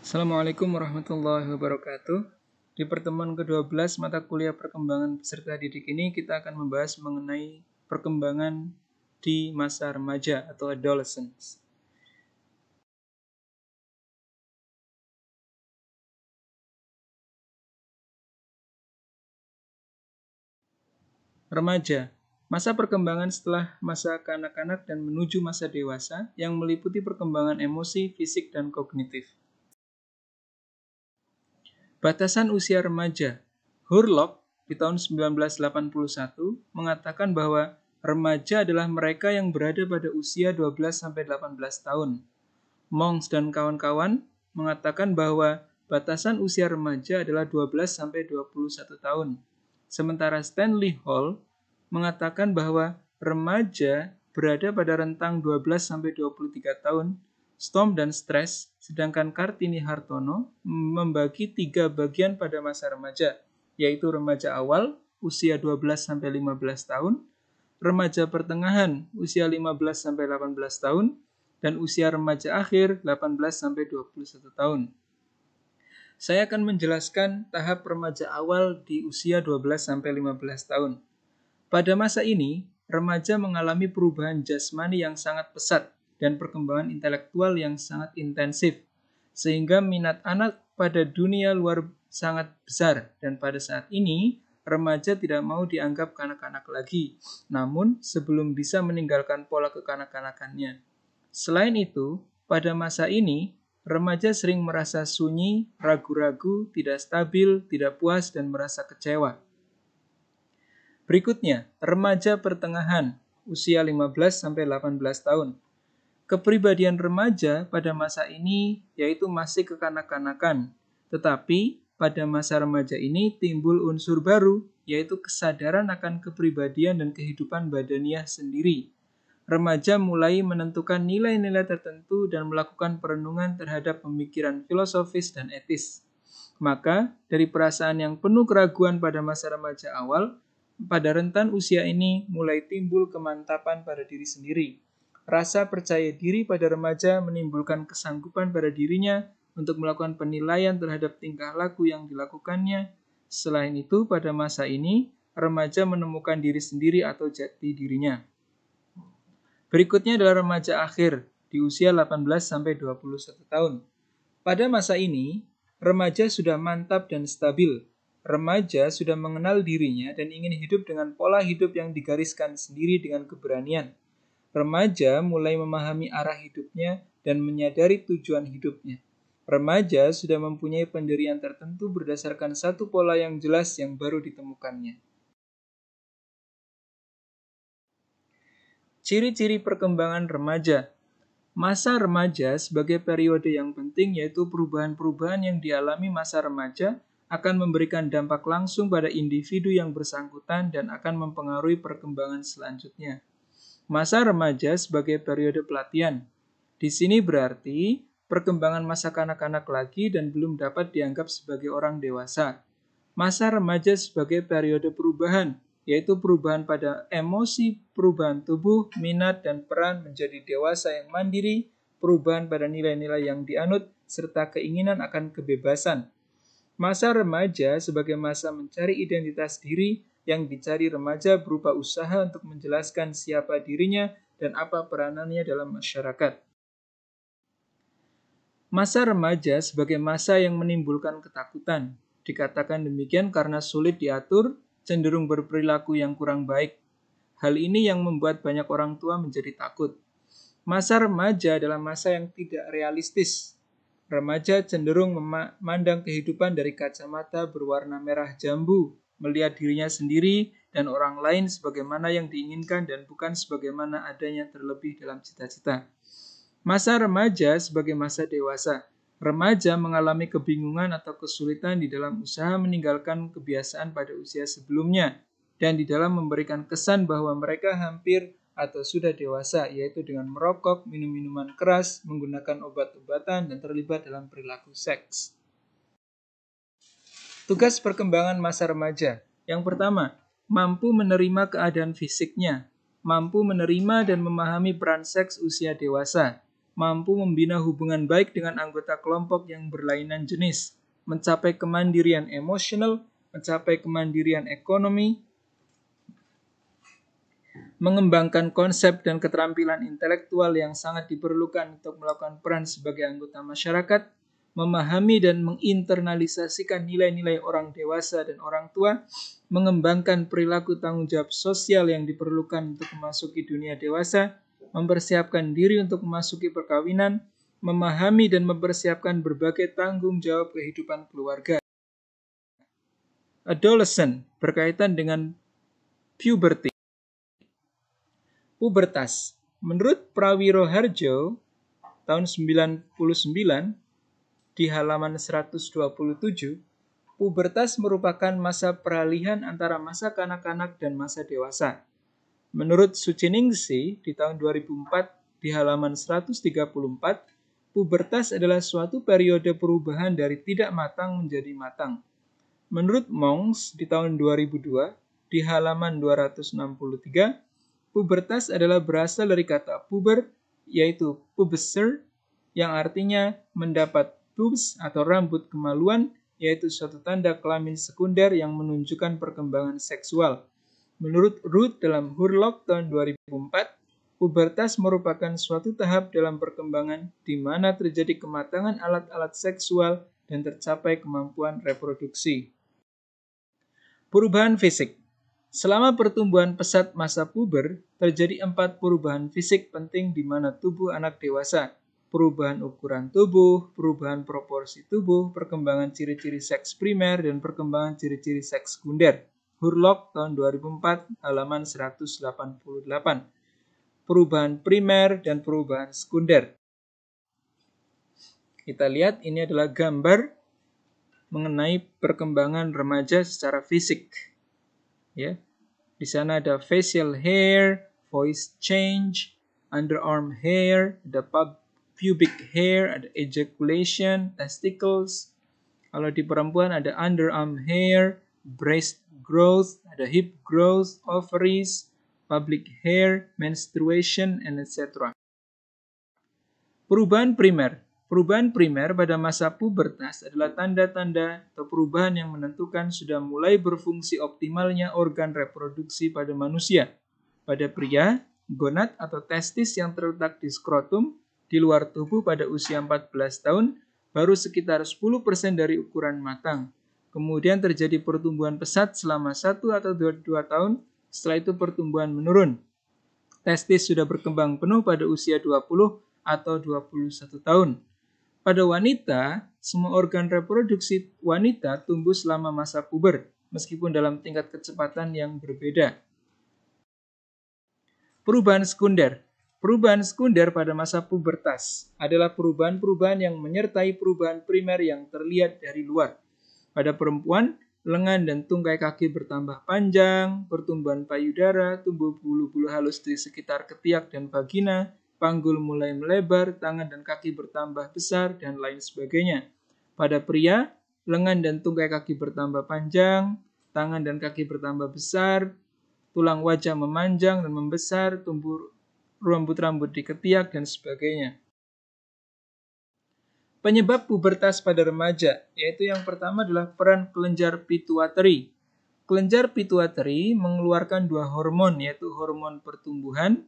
Assalamualaikum warahmatullahi wabarakatuh. Di pertemuan ke-12 mata kuliah perkembangan peserta didik ini kita akan membahas mengenai perkembangan di masa remaja atau adolescence. Remaja, masa perkembangan setelah masa kanak-kanak dan menuju masa dewasa yang meliputi perkembangan emosi, fisik, dan kognitif. Batasan usia remaja. Hurlock di tahun 1981 mengatakan bahwa remaja adalah mereka yang berada pada usia 12-18 tahun. Monks dan kawan-kawan mengatakan bahwa batasan usia remaja adalah 12-21 tahun. Sementara Stanley Hall mengatakan bahwa remaja berada pada rentang 12-23 tahun. Storm dan Stress, sedangkan Kartini Hartono membagi 3 bagian pada masa remaja, yaitu remaja awal, usia 12-15 tahun, remaja pertengahan, usia 15-18 tahun, dan usia remaja akhir, 18-21 tahun. Saya akan menjelaskan tahap remaja awal di usia 12-15 tahun. Pada masa ini, remaja mengalami perubahan jasmani yang sangat pesat dan perkembangan intelektual yang sangat intensif, sehingga minat anak pada dunia luar sangat besar, dan pada saat ini, remaja tidak mau dianggap kanak-kanak lagi, namun sebelum bisa meninggalkan pola kekanak-kanakannya. Selain itu, pada masa ini, remaja sering merasa sunyi, ragu-ragu, tidak stabil, tidak puas, dan merasa kecewa. Berikutnya, remaja pertengahan, usia 15-18 tahun. Kepribadian remaja pada masa ini yaitu masih kekanak-kanakan, tetapi pada masa remaja ini timbul unsur baru, yaitu kesadaran akan kepribadian dan kehidupan badaniah sendiri. Remaja mulai menentukan nilai-nilai tertentu dan melakukan perenungan terhadap pemikiran filosofis dan etis. Maka, dari perasaan yang penuh keraguan pada masa remaja awal, pada rentan usia ini mulai timbul kemantapan pada diri sendiri. Rasa percaya diri pada remaja menimbulkan kesanggupan pada dirinya untuk melakukan penilaian terhadap tingkah laku yang dilakukannya. Selain itu, pada masa ini, remaja menemukan diri sendiri atau jati dirinya. Berikutnya adalah remaja akhir di usia 18-21 tahun. Pada masa ini, remaja sudah mantap dan stabil. Remaja sudah mengenal dirinya dan ingin hidup dengan pola hidup yang digariskan sendiri dengan keberanian. Remaja mulai memahami arah hidupnya dan menyadari tujuan hidupnya. Remaja sudah mempunyai pendirian tertentu berdasarkan satu pola yang jelas yang baru ditemukannya. Ciri-ciri perkembangan remaja. Masa remaja sebagai periode yang penting yaitu perubahan-perubahan yang dialami masa remaja akan memberikan dampak langsung pada individu yang bersangkutan dan akan mempengaruhi perkembangan selanjutnya. Masa remaja sebagai periode pelatihan. Di sini berarti perkembangan masa kanak-kanak lagi dan belum dapat dianggap sebagai orang dewasa. Masa remaja sebagai periode perubahan, yaitu perubahan pada emosi, perubahan tubuh, minat, dan peran menjadi dewasa yang mandiri, perubahan pada nilai-nilai yang dianut, serta keinginan akan kebebasan. Masa remaja sebagai masa mencari identitas diri, yang dicari remaja berupa usaha untuk menjelaskan siapa dirinya dan apa peranannya dalam masyarakat. Masa remaja sebagai masa yang menimbulkan ketakutan. Dikatakan demikian karena sulit diatur, cenderung berperilaku yang kurang baik. Hal ini yang membuat banyak orang tua menjadi takut. Masa remaja adalah masa yang tidak realistis. Remaja cenderung memandang kehidupan dari kacamata berwarna merah jambu, melihat dirinya sendiri dan orang lain sebagaimana yang diinginkan dan bukan sebagaimana adanya terlebih dalam cita-cita. Masa remaja sebagai masa dewasa. Remaja mengalami kebingungan atau kesulitan di dalam usaha meninggalkan kebiasaan pada usia sebelumnya dan di dalam memberikan kesan bahwa mereka hampir atau sudah dewasa, yaitu dengan merokok, minum minuman keras, menggunakan obat-obatan, dan terlibat dalam perilaku seks. Tugas perkembangan masa remaja. Yang pertama, mampu menerima keadaan fisiknya, mampu menerima dan memahami peran seks usia dewasa. mampu membina hubungan baik dengan anggota kelompok yang berlainan jenis, mencapai kemandirian emosional, mencapai kemandirian ekonomi, mengembangkan konsep dan keterampilan intelektual yang sangat diperlukan untuk melakukan peran sebagai anggota masyarakat, memahami dan menginternalisasikan nilai-nilai orang dewasa dan orang tua, mengembangkan perilaku tanggung jawab sosial yang diperlukan untuk memasuki dunia dewasa, mempersiapkan diri untuk memasuki perkawinan, memahami dan mempersiapkan berbagai tanggung jawab kehidupan keluarga. Adolescent berkaitan dengan puberty. Pubertas. Menurut Prawiro Harjo, tahun 99, di halaman 127, pubertas merupakan masa peralihan antara masa kanak-kanak dan masa dewasa. Menurut Suchiningsi, di tahun 2004, di halaman 134, pubertas adalah suatu periode perubahan dari tidak matang menjadi matang. Menurut Monks, di tahun 2002, di halaman 263, pubertas adalah berasal dari kata puber, yaitu pubeser, yang artinya mendapat pubes atau rambut kemaluan, yaitu suatu tanda kelamin sekunder yang menunjukkan perkembangan seksual. Menurut Ruth dalam Hurlock tahun 2004, pubertas merupakan suatu tahap dalam perkembangan di mana terjadi kematangan alat-alat seksual dan tercapai kemampuan reproduksi. Perubahan fisik. Selama pertumbuhan pesat masa puber, terjadi 4 perubahan fisik penting di mana tubuh anak dewasa. Perubahan ukuran tubuh, perubahan proporsi tubuh, perkembangan ciri-ciri seks primer, dan perkembangan ciri-ciri seks sekunder. Hurlock tahun 2004, halaman 188. Perubahan primer dan perubahan sekunder. Kita lihat ini adalah gambar mengenai perkembangan remaja secara fisik. Ya. Di sana ada facial hair, voice change, underarm hair, ada pubic hair, ada ejaculation, testicles. Kalau di perempuan ada underarm hair, breast growth, ada hip growth, ovaries, pubic hair, menstruation, and etc. Perubahan primer. Perubahan primer pada masa pubertas adalah tanda-tanda atau perubahan yang menentukan sudah mulai berfungsi optimalnya organ reproduksi pada manusia. Pada pria, gonad atau testis yang terletak di skrotum di luar tubuh pada usia 14 tahun baru sekitar 10% dari ukuran matang. Kemudian terjadi pertumbuhan pesat selama 1 atau 2 tahun, setelah itu pertumbuhan menurun. Testis sudah berkembang penuh pada usia 20 atau 21 tahun. Pada wanita, semua organ reproduksi wanita tumbuh selama masa puber, meskipun dalam tingkat kecepatan yang berbeda. Perubahan sekunder. Perubahan sekunder pada masa pubertas adalah perubahan-perubahan yang menyertai perubahan primer yang terlihat dari luar. Pada perempuan, lengan dan tungkai kaki bertambah panjang, pertumbuhan payudara, tumbuh bulu-bulu halus di sekitar ketiak dan vagina, panggul mulai melebar, tangan dan kaki bertambah besar, dan lain sebagainya. Pada pria, lengan dan tungkai kaki bertambah panjang, tangan dan kaki bertambah besar, tulang wajah memanjang dan membesar, tumbuh rambut-rambut di ketiak, dan sebagainya. Penyebab pubertas pada remaja, yaitu yang pertama adalah peran kelenjar pituitary. Kelenjar pituitary mengeluarkan 2 hormon, yaitu hormon pertumbuhan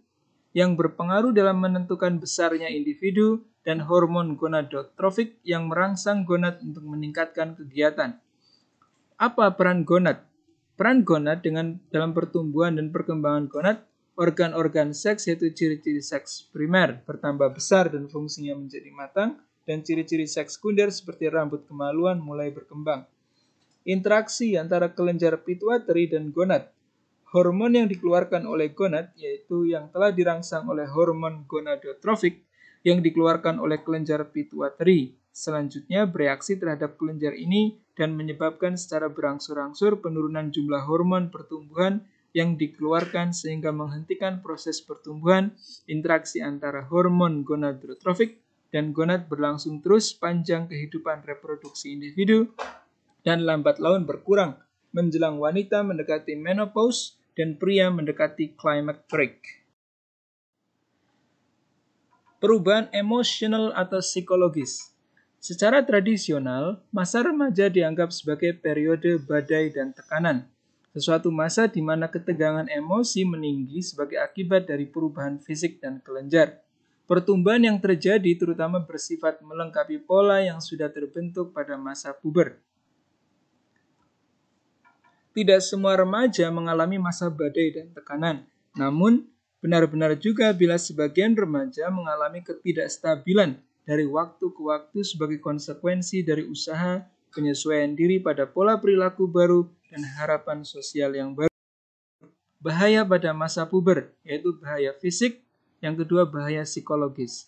yang berpengaruh dalam menentukan besarnya individu dan hormon gonadotrofik yang merangsang gonad untuk meningkatkan kegiatan. Apa peran gonad? Peran gonad dalam pertumbuhan dan perkembangan gonad, organ-organ seks yaitu ciri-ciri seks primer bertambah besar dan fungsinya menjadi matang, dan ciri-ciri seks sekunder seperti rambut kemaluan mulai berkembang. Interaksi antara kelenjar pituitary dan gonad. Hormon yang dikeluarkan oleh gonad, yaitu yang telah dirangsang oleh hormon gonadotrofik yang dikeluarkan oleh kelenjar pituitary. Selanjutnya bereaksi terhadap kelenjar ini dan menyebabkan secara berangsur-angsur penurunan jumlah hormon pertumbuhan yang dikeluarkan sehingga menghentikan proses pertumbuhan. Interaksi antara hormon gonadotrofik dan gonad berlangsung terus panjang kehidupan reproduksi individu dan lambat laun berkurang menjelang wanita mendekati menopause dan pria mendekati climacteric. Perubahan emosional atau psikologis. Secara tradisional, masa remaja dianggap sebagai periode badai dan tekanan. Sesuatu masa di mana ketegangan emosi meninggi sebagai akibat dari perubahan fisik dan kelenjar. Pertumbuhan yang terjadi terutama bersifat melengkapi pola yang sudah terbentuk pada masa puber. Tidak semua remaja mengalami masa badai dan tekanan. Namun, benar-benar juga bila sebagian remaja mengalami ketidakstabilan dari waktu ke waktu sebagai konsekuensi dari usaha penyesuaian diri pada pola perilaku baru dan harapan sosial yang baru. Bahaya pada masa puber, yaitu bahaya fisik, yang kedua bahaya psikologis.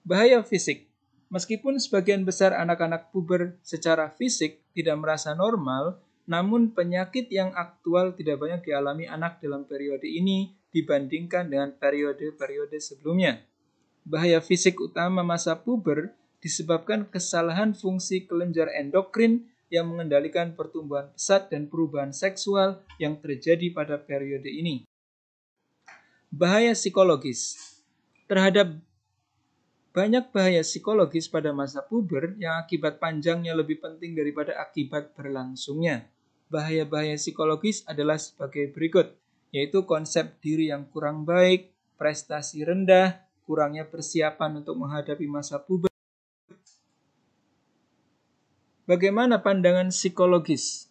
Bahaya fisik. Meskipun sebagian besar anak-anak puber secara fisik tidak merasa normal, namun penyakit yang aktual tidak banyak dialami anak dalam periode ini dibandingkan dengan periode-periode sebelumnya. Bahaya fisik utama masa puber disebabkan kesalahan fungsi kelenjar endokrin yang mengendalikan pertumbuhan pesat dan perubahan seksual yang terjadi pada periode ini. Bahaya psikologis. Terhadap banyak bahaya psikologis pada masa puber yang akibat panjangnya lebih penting daripada akibat berlangsungnya. Bahaya-bahaya psikologis adalah sebagai berikut, yaitu konsep diri yang kurang baik, prestasi rendah, kurangnya persiapan untuk menghadapi masa puber. Bagaimana pandangan psikologis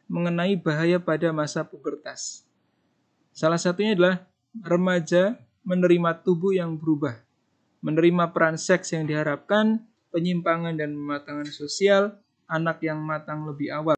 mengenai bahaya pada masa pubertas? Salah satunya adalah remaja menerima tubuh yang berubah, menerima peran seks yang diharapkan, penyimpangan dan pematangan sosial, anak yang matang lebih awal.